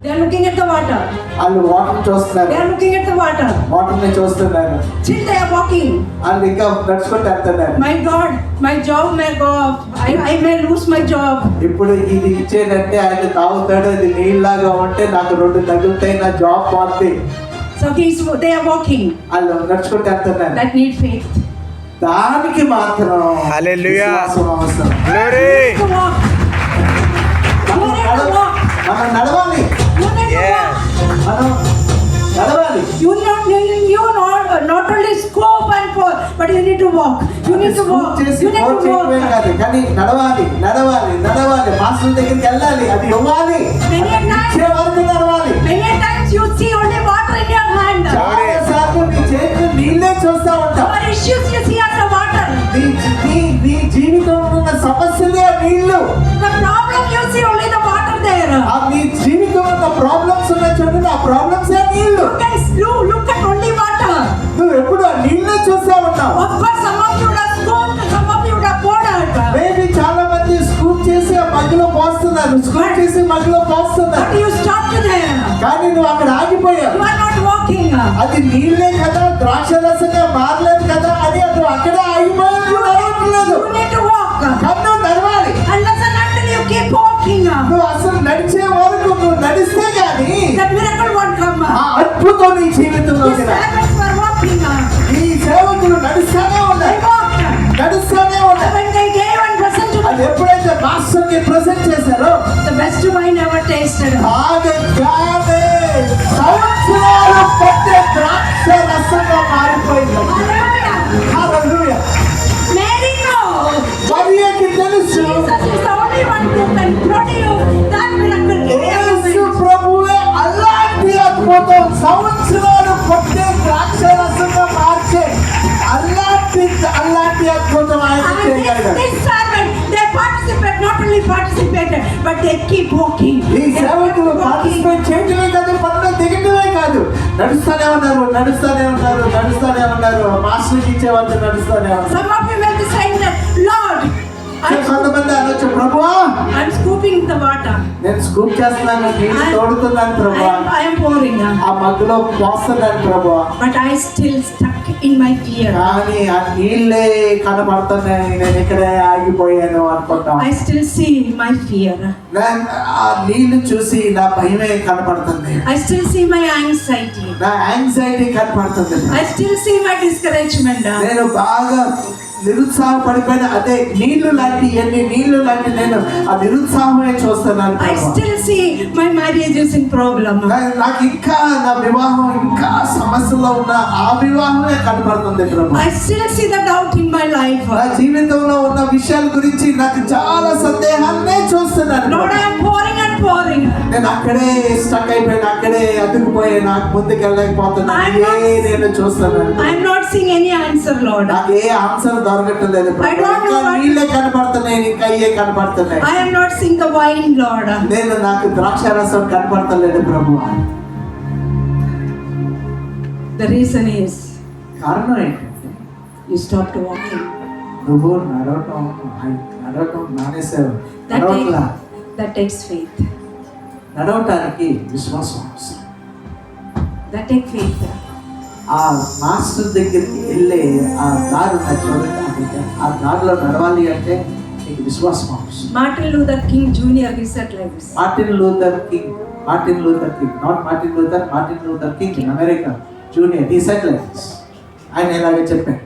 They are looking at the water. వాళ్ళు water చూస్తున్నారు. They are looking at the water. Water ని చూస్తున్నారు. Still they are walking. వాళ్ళు ఇంకా నడుచుకుంటూ వెళ్తున్నారు. My God, my job may go off. I may lose my job. ఇప్పుడు ఇది ఇచ్చేదంటే ఆయన తాగుతాడు, ఇది నీళ్ళలాగా ఉంటే నాకు 2 తగులుతాయి, నా జాబ్ పోతుంది. So they are walking. వాళ్ళు నడుచుకుంటూ వెళ్తున్నారు. That need faith. దానికి మాత్రం హల్లెలూయా విశ్వాసం అవసరం. Glory You need to walk. You need to walk. మనం నడవాలి. You need to walk. మనం నడవాలి. You not only scope and pour, but you need to walk. You need to walk. You need to walk. కానీ నడవాలి, నడవాలి, నడవాలి. Master దగ్గరికి వెళ్ళాలి, అది ఇవ్వాలి. ఇచ్చే వరకు నడవాలి. Many times you see only water in your hand. చాలాసార్లు నీ చేతిలో నీళ్ళే చూస్తా ఉంటావు. Your issues you see as the water. నీ జీవితంలో ఉన్న సమస్యలే నీళ్ళు. The problem you see only the water there. నీ జీవితంలో ఉన్న ప్రాబ్లమ్స్ ఉన్న చూడండి, ఆ ప్రాబ్లమ్స్ ఏ నీళ్ళు. You look at only water. నువ్వు ఎప్పుడు ఆ నీళ్ళే చూస్తా ఉంటావు. Of course some of you would have scooped, some of you would have poured out. Maybe చాలా మంది స్కూప్ చేసి ఆ మగ్గులో పోస్తున్నారు, స్కూప్ చేసి మగ్గులో పోస్తున్నారు. But you stopped there. కానీ నువ్వు అక్కడ ఆగిపోయావు. You are not walking. అది నీళ్ళే కదా, ద్రాక్షరసంగా మారలేదు కదా అని నువ్వు అక్కడే ఆగిపోయావు. నువ్వు నడవట్లేదు. You need to walk. కానీ నువ్వు నడవాలి. Unless and until you keep walking. నువ్వు అసలు నడిచే వరకు నువ్వు నడిస్తే గానీ That miracle won't come. ఆ అద్భుతం నీ జీవితంలో These servants were walking. ఈ సేవకులు నడుస్తానే They ఉన్నాయి, walked. నడుస్తానే ఉన్నాయి. When they gave and presented అది ఎప్పుడైతే మాస్టర్ కి ప్రెజెంట్ చేశారో the best wine ever tasted. ఆగగానే సంవత్సరాలు పట్టే ద్రాక్ష రసంగా మారిపోయింది. హల్లెలూయా. Mary knows మరియకి తెలుసు Jesus is the only one who can produce that miracle. యేసు ప్రభువే అలాంటి అద్భుతం సంవత్సరాలు పట్టే ద్రాక్ష రసంగా మార్చే అలాంటి అద్భుతం ఆయన And చేయగలిగాడు. this servant, they participate, not only participated, but they keep walking. ఈ సేవకులు పార్టిసిపేట్ చేయడమే కాదు, పనులు దిగటమే కాదు, నడుస్తూనే ఉన్నారు, నడుస్తూనే ఉన్నారు, నడుస్తూనే ఉన్నారు. మాస్టర్కి ఇచ్చేవాళ్ళు నడుస్తూనే ఉన్నారు. Some of you will be saying that, Lord, కొంతమంది అనొచ్చు, ప్రభువా I'm scooping the water. నేను స్కూప్ చేస్తున్నాను, నీళ్ళు తోడుతున్నాను ప్రభువా, I am pouring. ఆ మగ్గులో పోస్తున్నాను ప్రభువా, But I still stuck in my fear. కానీ ఆ నీళ్ళే కనబడుతున్నాయి, నేను ఇక్కడే ఆగిపోయాను అనుకుంటాను. I still see my fear. ఆ నీళ్లు చూసి నా భయమే కనపడుతుంది, I still see my anxiety. నా యాంగ్జైటీ కనపడుతుంది, I still see my discouragement. నేను బాగా నిరుత్సాహపడిపోయిన అదే నీళ్లు లాంటి నేను ఆ నిరుత్సాహమే చూస్తున్నాను. I still see my marriage is in problem. నాకు ఇంకా నా వివాహం ఇంకా సమస్యలో ఉన్న ఆ వివాహమే కనపడుతుంది ప్రభు. I still see the doubt in my life. నా జీవితంలో ఉన్న విషయాల గురించి నాకు చాలా సందేహాలనే చూస్తున్నాను. Lord, I am pouring and pouring. నేను అక్కడే స్టక్ అయిపోయాను, అక్కడే అతుకుపోయాను, నాకు ముందుకు వెళ్ళలేకపోతున్నాను. నేను చూస్తున్నాను, I am not seeing any answer, Lord. నాకు ఏ ఆన్సర్ దొరకట్లేదు. నీళ్ళే కనపడుతున్నాయి, ఇంకా అయ్యే కనపడుతున్నాయి. I am not seeing the wine, Lord. నాకు ద్రాక్షారసం కనపడతలేదు ప్రభు. The reason is కారణం ఏంటంటే you stopped walking. నువ్వు నడవటం మానేసావు. That takes faith. నడవటానికి విశ్వాసం అవసరం. That takes faith. ఆ మాస్టర్ దగ్గరికి వెళ్ళే ఆ దారి చూడండి, ఆ దారిలో నడవాలి అంటే నీకు విశ్వాసం అవసరం. Martin Luther King Jr. he said like this. Martin Luther King, not Martin Luther King in America Jr. he said like this. ఆయన ఇలాగే చెప్పాడు,